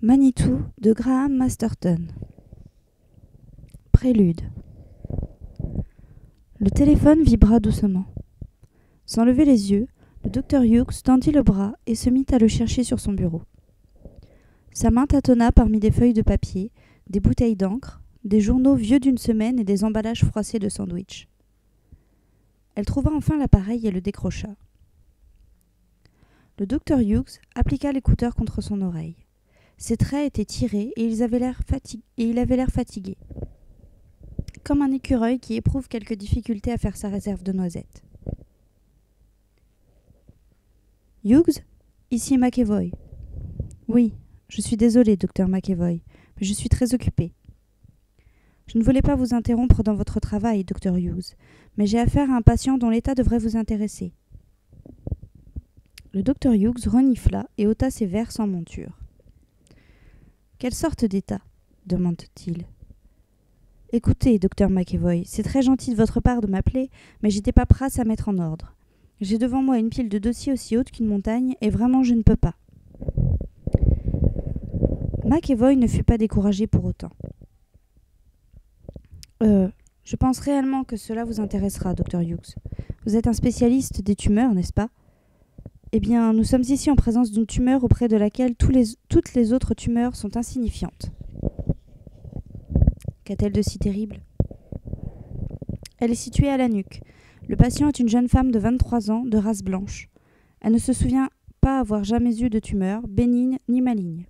Manitou de Graham Masterton. Prélude. Le téléphone vibra doucement. Sans lever les yeux, le docteur Hughes tendit le bras et se mit à le chercher sur son bureau. Sa main tâtonna parmi des feuilles de papier, des bouteilles d'encre, des journaux vieux d'une semaine et des emballages froissés de sandwich. Elle trouva enfin l'appareil et le décrocha. Le docteur Hughes appliqua l'écouteur contre son oreille. Ses traits étaient tirés et il avait l'air fatigué, comme un écureuil qui éprouve quelque difficulté à faire sa réserve de noisettes. « Hughes, ici McEvoy. »« Oui, je suis désolé, docteur McEvoy, mais je suis très occupé. »« Je ne voulais pas vous interrompre dans votre travail, docteur Hughes, mais j'ai affaire à un patient dont l'état devrait vous intéresser. » Le docteur Hughes renifla et ôta ses verres sans monture. « Quelle sorte d'état ?» demanda-t-il. « Écoutez, docteur McEvoy, c'est très gentil de votre part de m'appeler, mais j'étais pas prête à mettre en ordre. J'ai devant moi une pile de dossiers aussi haute qu'une montagne, et vraiment je ne peux pas. » McEvoy ne fut pas découragé pour autant. Je pense réellement que cela vous intéressera, docteur Hughes. Vous êtes un spécialiste des tumeurs, n'est-ce pas ? Eh bien, nous sommes ici en présence d'une tumeur auprès de laquelle toutes les autres tumeurs sont insignifiantes. Qu'a-t-elle de si terrible ? Elle est située à la nuque. Le patient est une jeune femme de 23 ans, de race blanche. Elle ne se souvient pas avoir jamais eu de tumeur, bénigne ni maligne.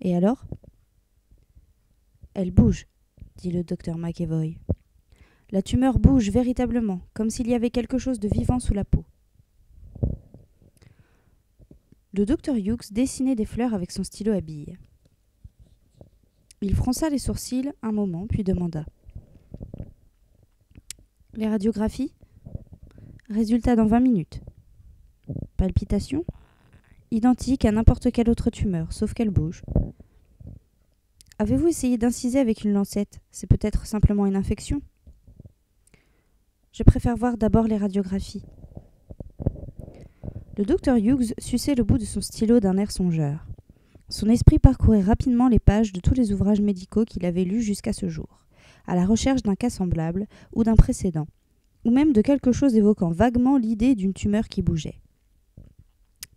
Et alors ? Elle bouge, dit le docteur McEvoy. La tumeur bouge véritablement, comme s'il y avait quelque chose de vivant sous la peau. Le docteur Hughes dessinait des fleurs avec son stylo à billes. Il fronça les sourcils un moment, puis demanda. « Les radiographies ? Résultat dans 20 minutes. Palpitations ? Identiques à n'importe quelle autre tumeur, sauf qu'elle bouge. Avez-vous essayé d'inciser avec une lancette ? C'est peut-être simplement une infection ? Je préfère voir d'abord les radiographies. » Le docteur Hughes suçait le bout de son stylo d'un air songeur. Son esprit parcourait rapidement les pages de tous les ouvrages médicaux qu'il avait lus jusqu'à ce jour, à la recherche d'un cas semblable ou d'un précédent, ou même de quelque chose évoquant vaguement l'idée d'une tumeur qui bougeait.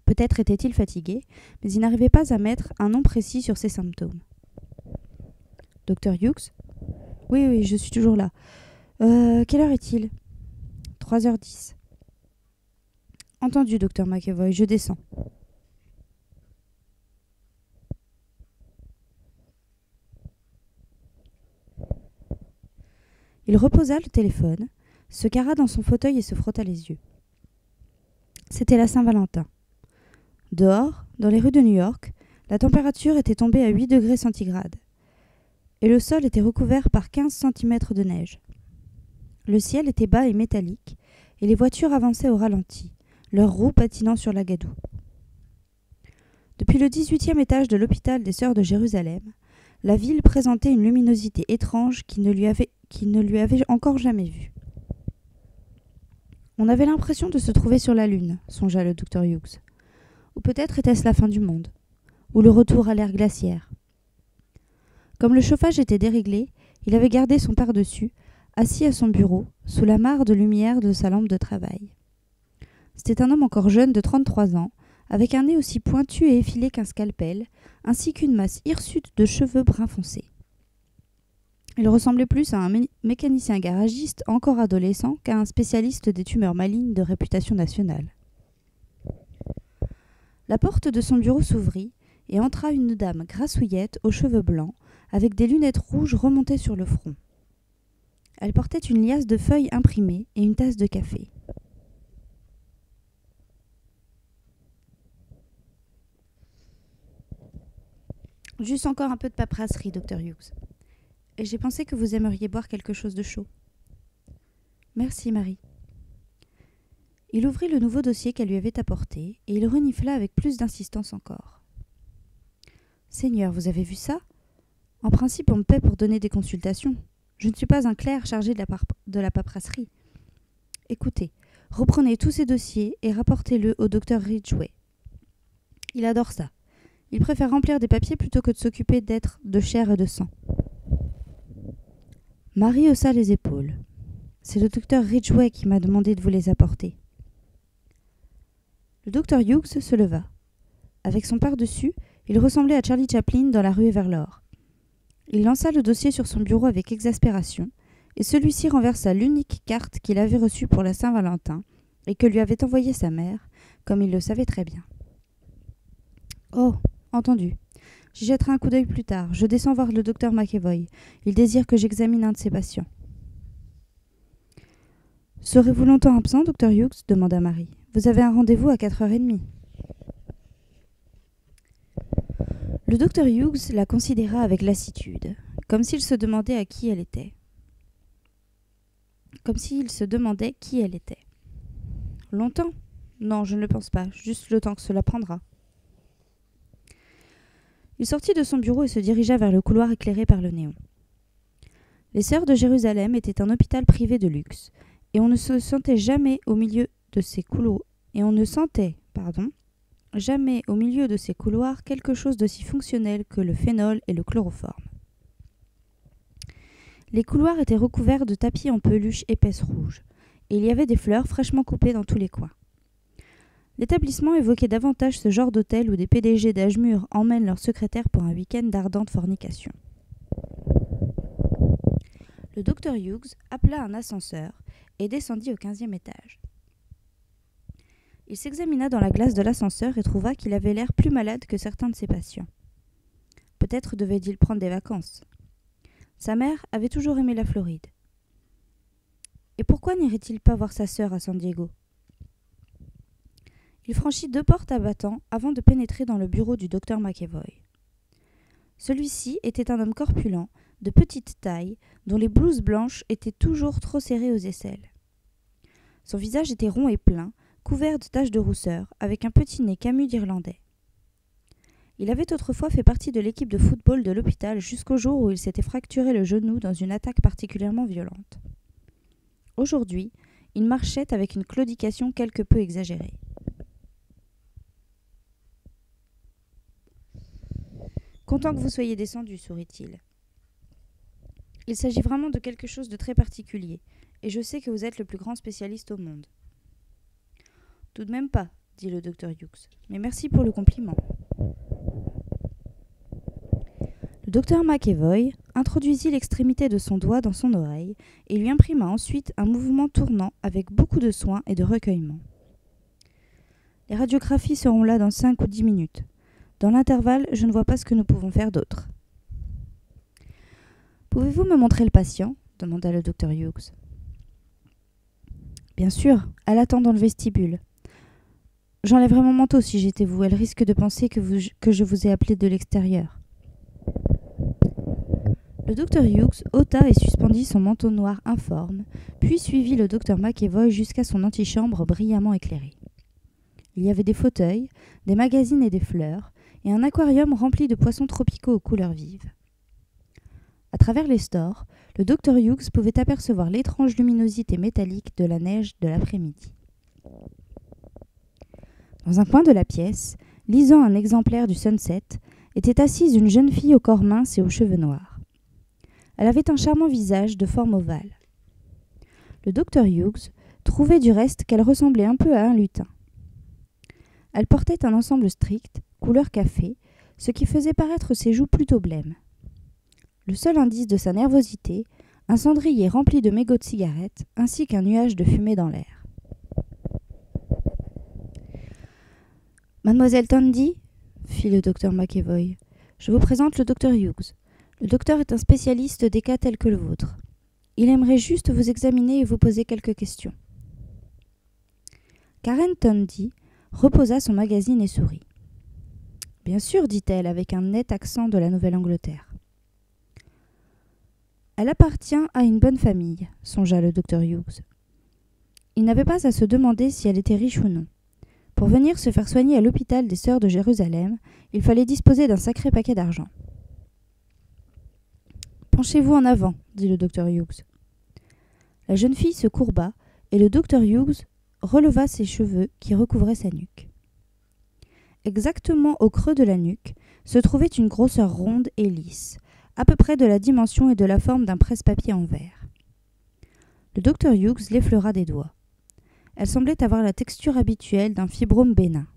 Peut-être était-il fatigué, mais il n'arrivait pas à mettre un nom précis sur ses symptômes. « Docteur Hughes ? Oui, je suis toujours là. Quelle heure est-il ? 3h10. Entendu, docteur McEvoy, je descends. Il reposa le téléphone, se carra dans son fauteuil et se frotta les yeux. C'était la Saint-Valentin. Dehors, dans les rues de New York, la température était tombée à 8 degrés centigrades, et le sol était recouvert par 15 centimètres de neige. Le ciel était bas et métallique, et les voitures avançaient au ralenti, leurs roues patinant sur la gadoue. Depuis le 18e étage de l'hôpital des Sœurs de Jérusalem, la ville présentait une luminosité étrange qui ne lui avait encore jamais vue. On avait l'impression de se trouver sur la Lune, songea le docteur Hughes. Ou peut-être était-ce la fin du monde, ou le retour à l'ère glaciaire. Comme le chauffage était déréglé, il avait gardé son pardessus, assis à son bureau, sous la mare de lumière de sa lampe de travail. C'était un homme encore jeune de 33 ans, avec un nez aussi pointu et effilé qu'un scalpel, ainsi qu'une masse hirsute de cheveux brun foncé. Il ressemblait plus à un mécanicien garagiste encore adolescent qu'à un spécialiste des tumeurs malignes de réputation nationale. La porte de son bureau s'ouvrit et entra une dame grassouillette aux cheveux blancs, avec des lunettes rouges remontées sur le front. Elle portait une liasse de feuilles imprimées et une tasse de café. Juste encore un peu de paperasserie, docteur Hughes. Et j'ai pensé que vous aimeriez boire quelque chose de chaud. Merci, Marie. Il ouvrit le nouveau dossier qu'elle lui avait apporté et il renifla avec plus d'insistance encore. Seigneur, vous avez vu ça ? En principe, on me paie pour donner des consultations. Je ne suis pas un clerc chargé de la paperasserie. Écoutez, reprenez tous ces dossiers et rapportez-le au docteur Ridgway. Il adore ça. Il préfère remplir des papiers plutôt que de s'occuper d'êtres de chair et de sang. Marie haussa les épaules. C'est le docteur Ridgway qui m'a demandé de vous les apporter. Le docteur Hughes se leva. Avec son pardessus, il ressemblait à Charlie Chaplin dans La ruée vers l'or. Il lança le dossier sur son bureau avec exaspération, et celui-ci renversa l'unique carte qu'il avait reçue pour la Saint-Valentin et que lui avait envoyée sa mère, comme il le savait très bien. « Oh, entendu. J'y jetterai un coup d'œil plus tard. Je descends voir le docteur McEvoy. Il désire que j'examine un de ses patients. »« Serez-vous longtemps absent, docteur Hughes ?» demanda Marie. « Vous avez un rendez-vous à 4h30. » Le docteur Hughes la considéra avec lassitude, comme s'il se demandait à qui elle était. « Longtemps ? Non, je ne le pense pas. Juste le temps que cela prendra. » Il sortit de son bureau et se dirigea vers le couloir éclairé par le néon. Les Sœurs de Jérusalem étaient un hôpital privé de luxe, et on ne sentait jamais au milieu de ces couloirs quelque chose d'aussi fonctionnel que le phénol et le chloroforme. Les couloirs étaient recouverts de tapis en peluche épaisse rouge, et il y avait des fleurs fraîchement coupées dans tous les coins. L'établissement évoquait davantage ce genre d'hôtel où des PDG d'âge mûr emmènent leurs secrétaires pour un week-end d'ardente fornication. Le docteur Hughes appela un ascenseur et descendit au 15e étage. Il s'examina dans la glace de l'ascenseur et trouva qu'il avait l'air plus malade que certains de ses patients. Peut-être devait-il prendre des vacances. Sa mère avait toujours aimé la Floride. Et pourquoi n'irait-il pas voir sa sœur à San Diego ? Il franchit 2 portes à battants avant de pénétrer dans le bureau du docteur McEvoy. Celui-ci était un homme corpulent, de petite taille, dont les blouses blanches étaient toujours trop serrées aux aisselles. Son visage était rond et plein, couvert de taches de rousseur, avec un petit nez camus d'Irlandais. Il avait autrefois fait partie de l'équipe de football de l'hôpital jusqu'au jour où il s'était fracturé le genou dans une attaque particulièrement violente. Aujourd'hui, il marchait avec une claudication quelque peu exagérée. « Content que vous soyez descendu, sourit-il. Il s'agit vraiment de quelque chose de très particulier, et je sais que vous êtes le plus grand spécialiste au monde. »« Tout de même pas, » dit le docteur Hughes, « mais merci pour le compliment. » Le docteur McEvoy introduisit l'extrémité de son doigt dans son oreille et lui imprima ensuite un mouvement tournant avec beaucoup de soin et de recueillement. « Les radiographies seront là dans 5 ou 10 minutes. Dans l'intervalle, je ne vois pas ce que nous pouvons faire d'autre. »« Pouvez-vous me montrer le patient ?» demanda le docteur Hughes. « Bien sûr, elle attend dans le vestibule. J'enlèverai mon manteau si j'étais vous. Elle risque de penser que je vous ai appelé de l'extérieur. » Le docteur Hughes ôta et suspendit son manteau noir informe, puis suivit le docteur McEvoy jusqu'à son antichambre brillamment éclairée. Il y avait des fauteuils, des magazines et des fleurs, et un aquarium rempli de poissons tropicaux aux couleurs vives. À travers les stores, le docteur Hughes pouvait apercevoir l'étrange luminosité métallique de la neige de l'après-midi. Dans un coin de la pièce, lisant un exemplaire du Sunset, était assise une jeune fille au corps mince et aux cheveux noirs. Elle avait un charmant visage de forme ovale. Le docteur Hughes trouvait du reste qu'elle ressemblait un peu à un lutin. Elle portait un ensemble strict, couleur café, ce qui faisait paraître ses joues plutôt blêmes. Le seul indice de sa nervosité, un cendrier rempli de mégots de cigarettes, ainsi qu'un nuage de fumée dans l'air. « Mademoiselle Tandy ?» fit le docteur McEvoy. « Je vous présente le docteur Hughes. Le docteur est un spécialiste des cas tels que le vôtre. Il aimerait juste vous examiner et vous poser quelques questions. » Karen Tandy reposa son magazine et sourit. « Bien sûr, dit-elle avec un net accent de la Nouvelle-Angleterre. »« Elle appartient à une bonne famille, songea le docteur Hughes. Il n'avait pas à se demander si elle était riche ou non. Pour venir se faire soigner à l'hôpital des Sœurs de Jérusalem, il fallait disposer d'un sacré paquet d'argent. « Penchez-vous en avant, dit le docteur Hughes. La jeune fille se courba et le docteur Hughes releva ses cheveux qui recouvraient sa nuque. Exactement au creux de la nuque se trouvait une grosseur ronde et lisse, à peu près de la dimension et de la forme d'un presse-papier en verre. Le docteur Hughes l'effleura des doigts. Elle semblait avoir la texture habituelle d'un fibrome bénin.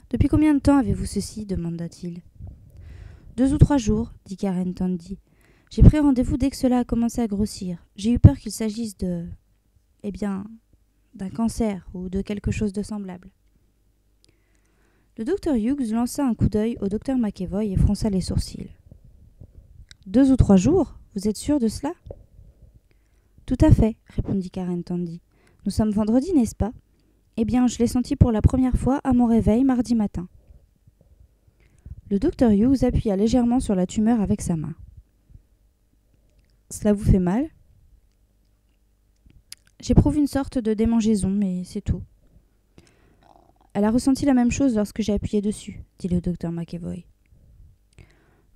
« Depuis combien de temps avez-vous ceci » demanda-t-il. « 2 ou 3 jours, dit Karen Tandy. J'ai pris rendez-vous dès que cela a commencé à grossir. J'ai eu peur qu'il s'agisse de... d'un cancer ou de quelque chose de semblable. » Le docteur Hughes lança un coup d'œil au docteur McEvoy et fronça les sourcils. « 2 ou 3 jours ? Vous êtes sûr de cela ? » « Tout à fait, répondit Karen Tandy. « Nous sommes vendredi, n'est-ce pas ? Eh bien, je l'ai senti pour la première fois à mon réveil mardi matin. » Le docteur Hughes appuya légèrement sur la tumeur avec sa main. « Cela vous fait mal ? » « J'éprouve une sorte de démangeaison, mais c'est tout. » « Elle a ressenti la même chose lorsque j'ai appuyé dessus, » dit le docteur McEvoy.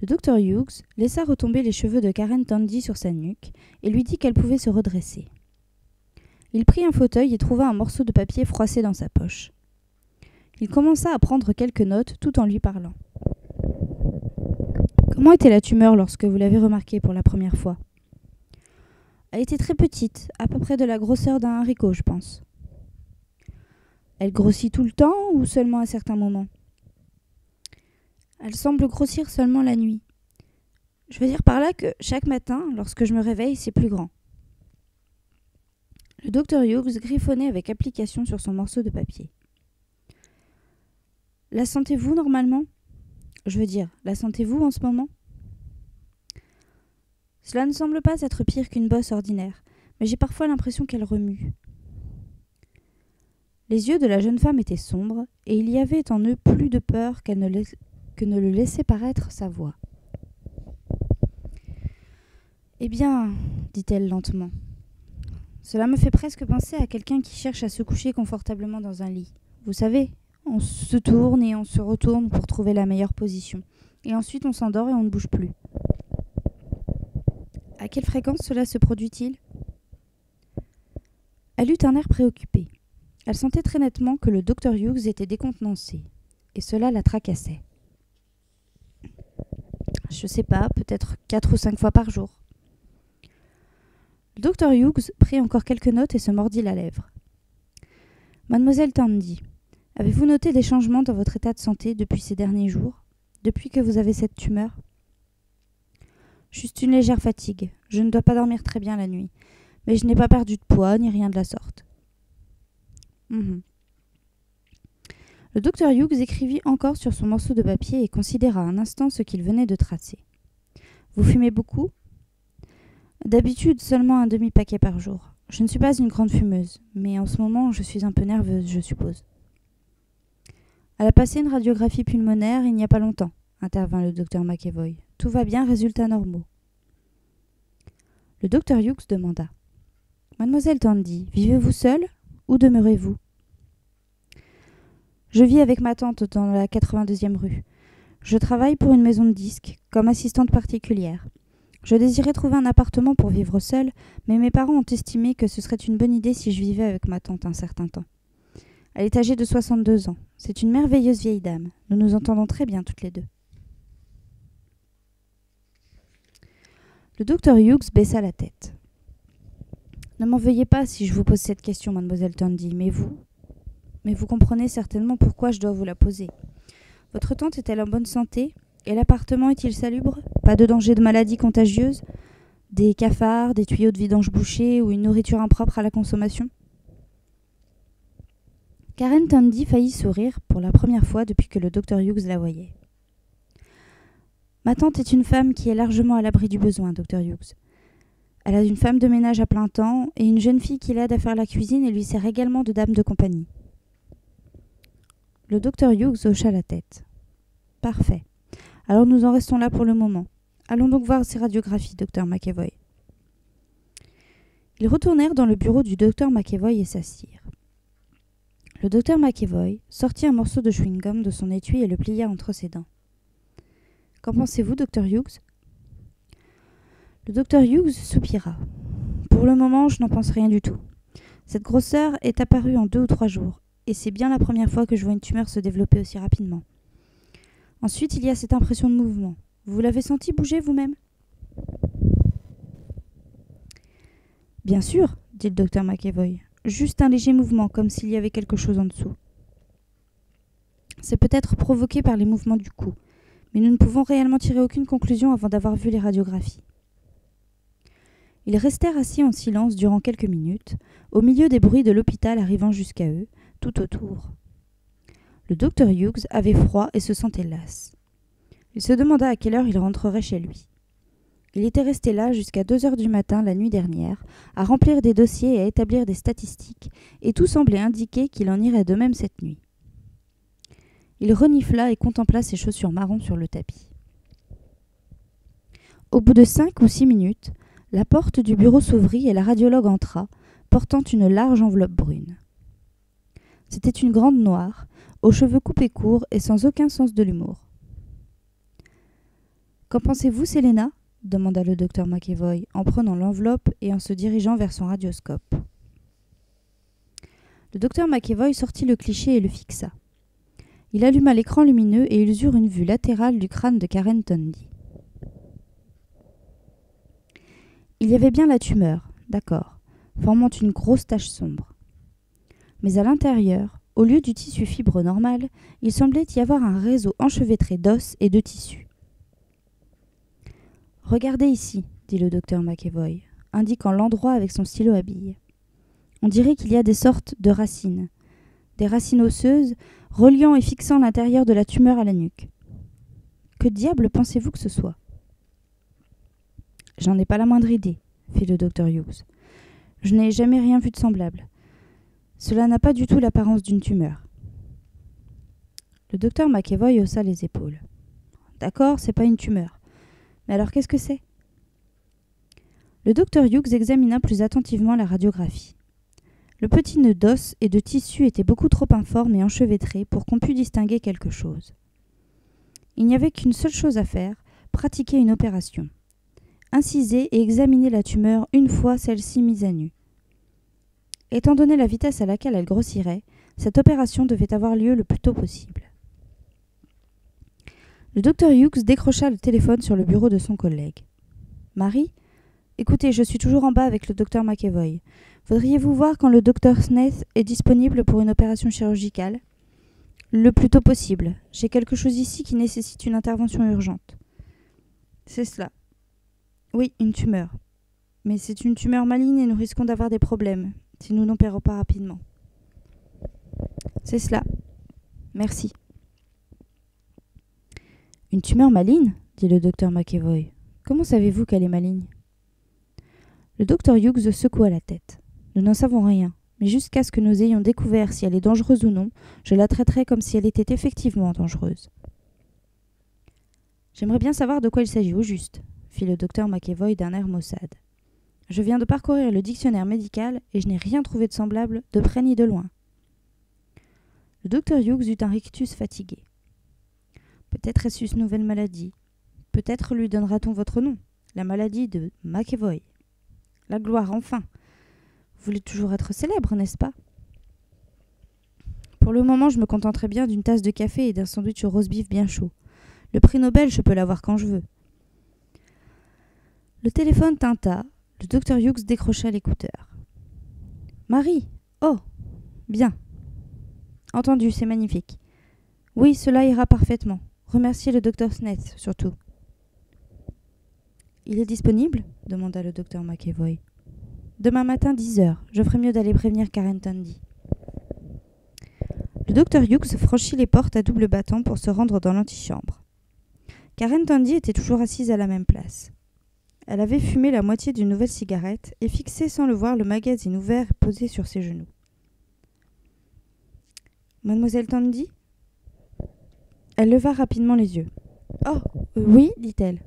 Le docteur Hughes laissa retomber les cheveux de Karen Tandy sur sa nuque et lui dit qu'elle pouvait se redresser. Il prit un fauteuil et trouva un morceau de papier froissé dans sa poche. Il commença à prendre quelques notes tout en lui parlant. « Comment était la tumeur lorsque vous l'avez remarquée pour la première fois ? » « Elle était très petite, à peu près de la grosseur d'un haricot, je pense. » « Elle grossit tout le temps ou seulement à certains moments ? » « Elle semble grossir seulement la nuit. Je veux dire par là que chaque matin, lorsque je me réveille, c'est plus grand. » Le docteur Hughes griffonnait avec application sur son morceau de papier. « La sentez-vous normalement ? Je veux dire, la sentez-vous en ce moment ? » « Cela ne semble pas être pire qu'une bosse ordinaire, mais j'ai parfois l'impression qu'elle remue. » Les yeux de la jeune femme étaient sombres, et il y avait en eux plus de peur que ne le laissait paraître sa voix. « Eh bien, dit-elle lentement, cela me fait presque penser à quelqu'un qui cherche à se coucher confortablement dans un lit. Vous savez, on se tourne et on se retourne pour trouver la meilleure position, et ensuite on s'endort et on ne bouge plus. À quelle fréquence cela se produit-il ? » Elle eut un air préoccupé. Elle sentait très nettement que le docteur Hughes était décontenancé, et cela la tracassait. « Je sais pas, peut-être 4 ou 5 fois par jour. » Le docteur Hughes prit encore quelques notes et se mordit la lèvre. « Mademoiselle Tandy, avez-vous noté des changements dans votre état de santé depuis ces derniers jours, depuis que vous avez cette tumeur ? » « Juste une légère fatigue. Je ne dois pas dormir très bien la nuit, mais je n'ai pas perdu de poids ni rien de la sorte. » Le docteur Hughes écrivit encore sur son morceau de papier et considéra un instant ce qu'il venait de tracer. « Vous fumez beaucoup ? » ?»« D'habitude, seulement un demi-paquet par jour. Je ne suis pas une grande fumeuse, mais en ce moment, je suis un peu nerveuse, je suppose. » « Elle a passé une radiographie pulmonaire il n'y a pas longtemps, » intervint le docteur McEvoy. « Tout va bien, résultats normaux. » Le docteur Hughes demanda. « Mademoiselle Tandy, vivez-vous seule ? Où demeurez-vous ? » « Je vis avec ma tante dans la 82e rue. Je travaille pour une maison de disques, comme assistante particulière. Je désirais trouver un appartement pour vivre seule, mais mes parents ont estimé que ce serait une bonne idée si je vivais avec ma tante un certain temps. Elle est âgée de 62 ans. C'est une merveilleuse vieille dame. Nous nous entendons très bien toutes les deux. » Le docteur Hughes baissa la tête. « Ne m'en veuillez pas si je vous pose cette question, mademoiselle Tandy, mais vous comprenez certainement pourquoi je dois vous la poser. Votre tante est-elle en bonne santé ? Et l'appartement est-il salubre ? Pas de danger de maladie contagieuse ? Des cafards, des tuyaux de vidange bouchés ou une nourriture impropre à la consommation ? » Karen Tandy faillit sourire pour la première fois depuis que le docteur Hughes la voyait. « Ma tante est une femme qui est largement à l'abri du besoin, docteur Hughes. Elle a une femme de ménage à plein temps et une jeune fille qui l'aide à faire la cuisine et lui sert également de dame de compagnie. » Le docteur Hughes hocha la tête. « Parfait. Alors nous en restons là pour le moment. Allons donc voir ces radiographies, docteur McEvoy. » Ils retournèrent dans le bureau du docteur McEvoy et s'assirent. Le docteur McEvoy sortit un morceau de chewing-gum de son étui et le plia entre ses dents. « Qu'en pensez-vous, docteur Hughes ?» Le docteur Hughes soupira. « Pour le moment, je n'en pense rien du tout. Cette grosseur est apparue en 2 ou 3 jours. et c'est bien la première fois que je vois une tumeur se développer aussi rapidement. Ensuite, il y a cette impression de mouvement. Vous l'avez senti bouger vous-même ? Bien sûr, dit le docteur McEvoy. Juste un léger mouvement, comme s'il y avait quelque chose en dessous. C'est peut-être provoqué par les mouvements du cou, mais nous ne pouvons réellement tirer aucune conclusion avant d'avoir vu les radiographies. Ils restèrent assis en silence durant quelques minutes, au milieu des bruits de l'hôpital arrivant jusqu'à eux, tout autour. Le docteur Hughes avait froid et se sentait las. Il se demanda à quelle heure il rentrerait chez lui. Il était resté là jusqu'à 2 heures du matin la nuit dernière, à remplir des dossiers et à établir des statistiques, et tout semblait indiquer qu'il en irait de même cette nuit. Il renifla et contempla ses chaussures marron sur le tapis. Au bout de 5 ou 6 minutes, la porte du bureau s'ouvrit et la radiologue entra, portant une large enveloppe brune. C'était une grande noire, aux cheveux coupés courts et sans aucun sens de l'humour. « Qu'en pensez-vous, Selena ?» demanda le docteur McEvoy en prenant l'enveloppe et en se dirigeant vers son radioscope. Le docteur McEvoy sortit le cliché et le fixa. Il alluma l'écran lumineux et ils eurent une vue latérale du crâne de Karen Tandy. Il y avait bien la tumeur, d'accord, formant une grosse tache sombre. Mais à l'intérieur, au lieu du tissu fibreux normal, il semblait y avoir un réseau enchevêtré d'os et de tissus. « Regardez ici, » dit le docteur McEvoy, indiquant l'endroit avec son stylo à billes. « On dirait qu'il y a des sortes de racines, des racines osseuses reliant et fixant l'intérieur de la tumeur à la nuque. Que diable pensez-vous que ce soit ? » « J'en ai pas la moindre idée, » fit le docteur Hughes. « Je n'ai jamais rien vu de semblable. Cela n'a pas du tout l'apparence d'une tumeur. » Le docteur McEvoy haussa les épaules. « D'accord, c'est pas une tumeur. Mais alors qu'est-ce que c'est ? » Le docteur Hughes examina plus attentivement la radiographie. Le petit nœud d'os et de tissu était beaucoup trop informe et enchevêtré pour qu'on pût distinguer quelque chose. Il n'y avait qu'une seule chose à faire, pratiquer une opération. Inciser et examiner la tumeur une fois celle-ci mise à nu. Étant donné la vitesse à laquelle elle grossirait, cette opération devait avoir lieu le plus tôt possible. Le docteur Hughes décrocha le téléphone sur le bureau de son collègue. « Marie ? Écoutez, je suis toujours en bas avec le docteur McEvoy. Voudriez-vous voir quand le docteur Smith est disponible pour une opération chirurgicale ? Le plus tôt possible. J'ai quelque chose ici qui nécessite une intervention urgente. » « C'est cela. » « Oui, une tumeur. Mais c'est une tumeur maligne et nous risquons d'avoir des problèmes si nous n'opérons pas rapidement. »« C'est cela. Merci. » « Une tumeur maligne ? » dit le docteur McEvoy. « Comment savez-vous qu'elle est maligne ?» Le docteur Hughes secoua la tête. « Nous n'en savons rien, mais jusqu'à ce que nous ayons découvert si elle est dangereuse ou non, je la traiterai comme si elle était effectivement dangereuse. »« J'aimerais bien savoir de quoi il s'agit au juste, » fit le docteur McEvoy d'un air maussade. « Je viens de parcourir le dictionnaire médical et je n'ai rien trouvé de semblable de près ni de loin. » Le docteur Hughes eut un rictus fatigué. « Peut-être est-ce une nouvelle maladie. Peut-être lui donnera-t-on votre nom, la maladie de McEvoy. La gloire, enfin. Vous voulez toujours être célèbre, n'est-ce pas ? Pour le moment, je me contenterai bien d'une tasse de café et d'un sandwich au roast-beef bien chaud. Le prix Nobel, je peux l'avoir quand je veux. » Le téléphone tinta. Le docteur Hughes décrocha l'écouteur. « Marie ? Oh, bien. Entendu, c'est magnifique. Oui, cela ira parfaitement. Remerciez le docteur Smith, surtout. »« Il est disponible ? » demanda le docteur McEvoy. « Demain matin, 10 heures. Je ferai mieux d'aller prévenir Karen Tandy. » Le docteur Hughes franchit les portes à double battant pour se rendre dans l'antichambre. Karen Tandy était toujours assise à la même place. Elle avait fumé la moitié d'une nouvelle cigarette et fixait sans le voir le magazine ouvert posé sur ses genoux. « Mademoiselle Tandy ?» Elle leva rapidement les yeux. « Oh, oui, dit-elle. »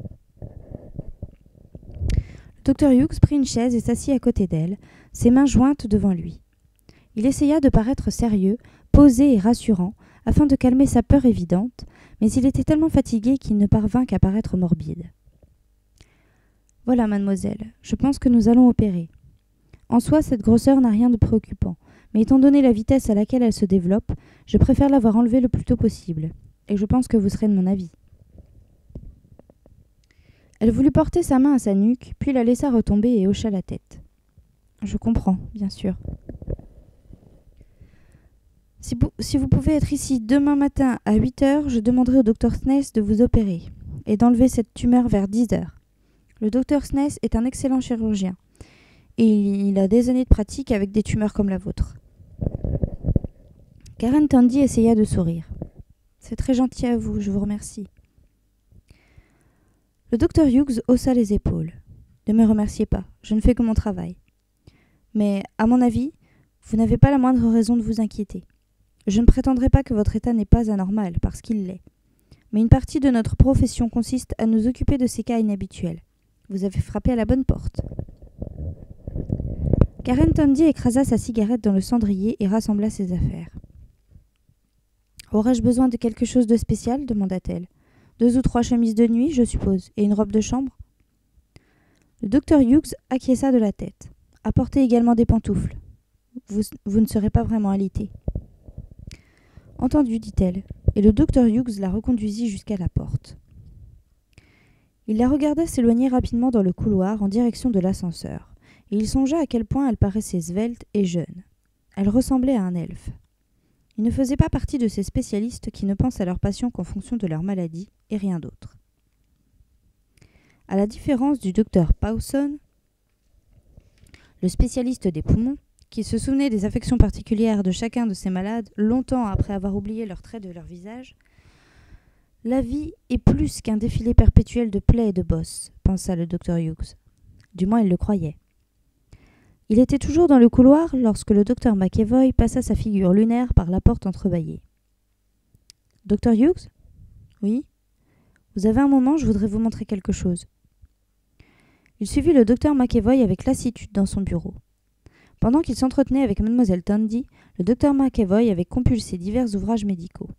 Le docteur Hughes prit une chaise et s'assit à côté d'elle, ses mains jointes devant lui. Il essaya de paraître sérieux, posé et rassurant, afin de calmer sa peur évidente, mais il était tellement fatigué qu'il ne parvint qu'à paraître morbide. « Voilà, mademoiselle, je pense que nous allons opérer. En soi, cette grosseur n'a rien de préoccupant, mais étant donné la vitesse à laquelle elle se développe, je préfère l'avoir enlevée le plus tôt possible, et je pense que vous serez de mon avis. » Elle voulut porter sa main à sa nuque, puis la laissa retomber et hocha la tête. « Je comprends, bien sûr. Si vous pouvez être ici demain matin à 8 heures, je demanderai au Dr Snaith de vous opérer et d'enlever cette tumeur vers 10 heures. Le Dr Snaith est un excellent chirurgien et il a des années de pratique avec des tumeurs comme la vôtre. » Karen Tandy essaya de sourire. « C'est très gentil à vous, je vous remercie. » Le Dr Hughes haussa les épaules. « Ne me remerciez pas, je ne fais que mon travail. Mais, à mon avis, vous n'avez pas la moindre raison de vous inquiéter. Je ne prétendrai pas que votre état n'est pas anormal, parce qu'il l'est. Mais une partie de notre profession consiste à nous occuper de ces cas inhabituels. Vous avez frappé à la bonne porte. » Karen Tandy écrasa sa cigarette dans le cendrier et rassembla ses affaires. « Aurais-je besoin de quelque chose de spécial ?» demanda-t-elle. « 2 ou 3 chemises de nuit, je suppose, et une robe de chambre ?» Le Dr Hughes acquiesça de la tête. « Apportez également des pantoufles. Vous ne serez pas vraiment alité. »« Entendu, dit-elle, et le Dr Hughes la reconduisit jusqu'à la porte. Il la regarda s'éloigner rapidement dans le couloir en direction de l'ascenseur, et il songea à quel point elle paraissait svelte et jeune. Elle ressemblait à un elfe. Il ne faisait pas partie de ces spécialistes qui ne pensent à leurs patients qu'en fonction de leur maladie et rien d'autre. À la différence du docteur Pawson, le spécialiste des poumons, qui se souvenait des affections particulières de chacun de ses malades longtemps après avoir oublié leurs traits de leur visage, la vie est plus qu'un défilé perpétuel de plaies et de bosses, pensa le Dr Hughes. Du moins, il le croyait. Il était toujours dans le couloir lorsque le Dr McEvoy passa sa figure lunaire par la porte entrebâillée. « Dr Hughes ? Oui ? Vous avez un moment, je voudrais vous montrer quelque chose. » Il suivit le Dr McEvoy avec lassitude dans son bureau. Pendant qu'il s'entretenait avec Mlle Tandy, le Dr McEvoy avait compulsé divers ouvrages médicaux.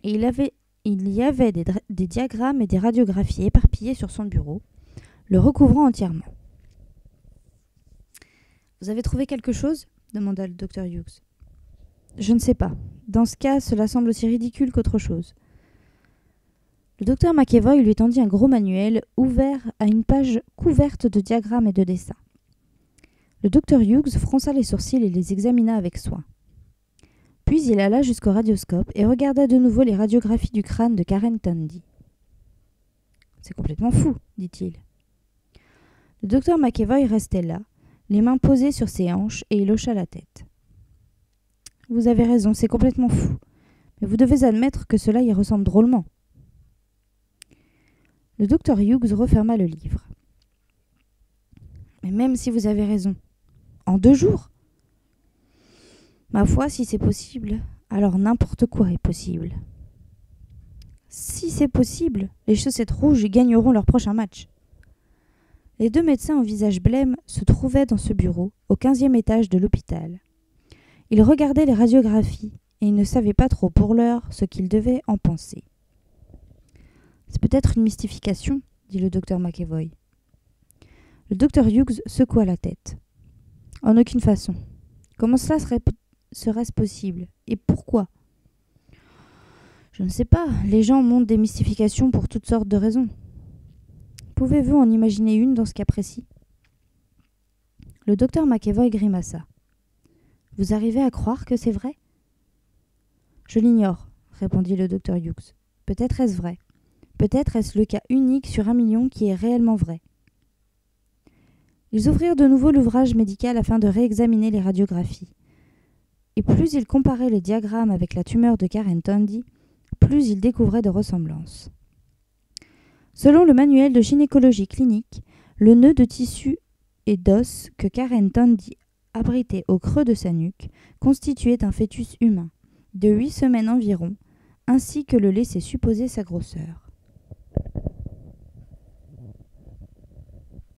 Et il y avait des diagrammes et des radiographies éparpillés sur son bureau, le recouvrant entièrement. « Vous avez trouvé quelque chose ?» demanda le Dr Hughes. « Je ne sais pas. Dans ce cas, cela semble aussi ridicule qu'autre chose. » Le Dr McEvoy lui tendit un gros manuel ouvert à une page couverte de diagrammes et de dessins. Le Dr Hughes fronça les sourcils et les examina avec soin. Puis il alla jusqu'au radioscope et regarda de nouveau les radiographies du crâne de Karen Tandy. « C'est complètement fou, dit-il. » Le Dr McEvoy restait là, les mains posées sur ses hanches, et il hocha la tête. « Vous avez raison, c'est complètement fou. Mais vous devez admettre que cela y ressemble drôlement. » Le Dr Hughes referma le livre. « Mais même si vous avez raison, en 2 jours ? Ma foi, si c'est possible, alors n'importe quoi est possible. Si c'est possible, les chaussettes rouges gagneront leur prochain match. » Les 2 médecins au visage blême se trouvaient dans ce bureau, au 15e étage de l'hôpital. Ils regardaient les radiographies et ils ne savaient pas trop pour l'heure ce qu'ils devaient en penser. « C'est peut-être une mystification, » dit le Dr McEvoy. Le Dr Hughes secoua la tête. « En aucune façon. Comment cela serait-ce possible? Et pourquoi? » « Je ne sais pas. Les gens montent des mystifications pour toutes sortes de raisons. Pouvez-vous en imaginer une dans ce cas précis ?» Le Dr McEvoy grimaça. « Vous arrivez à croire que c'est vrai ?»« Je l'ignore, » répondit le Dr Hughes. « Peut-être est-ce vrai. Peut-être est-ce le cas unique sur 1 million qui est réellement vrai. » Ils ouvrirent de nouveau l'ouvrage médical afin de réexaminer les radiographies. Et plus ils comparaient les diagrammes avec la tumeur de Karen Tandy, plus ils découvraient de ressemblances. Selon le manuel de gynécologie clinique, le nœud de tissu et d'os que Karen Tandy abritait au creux de sa nuque constituait un fœtus humain, de 8 semaines environ, ainsi que le laissait supposer sa grosseur.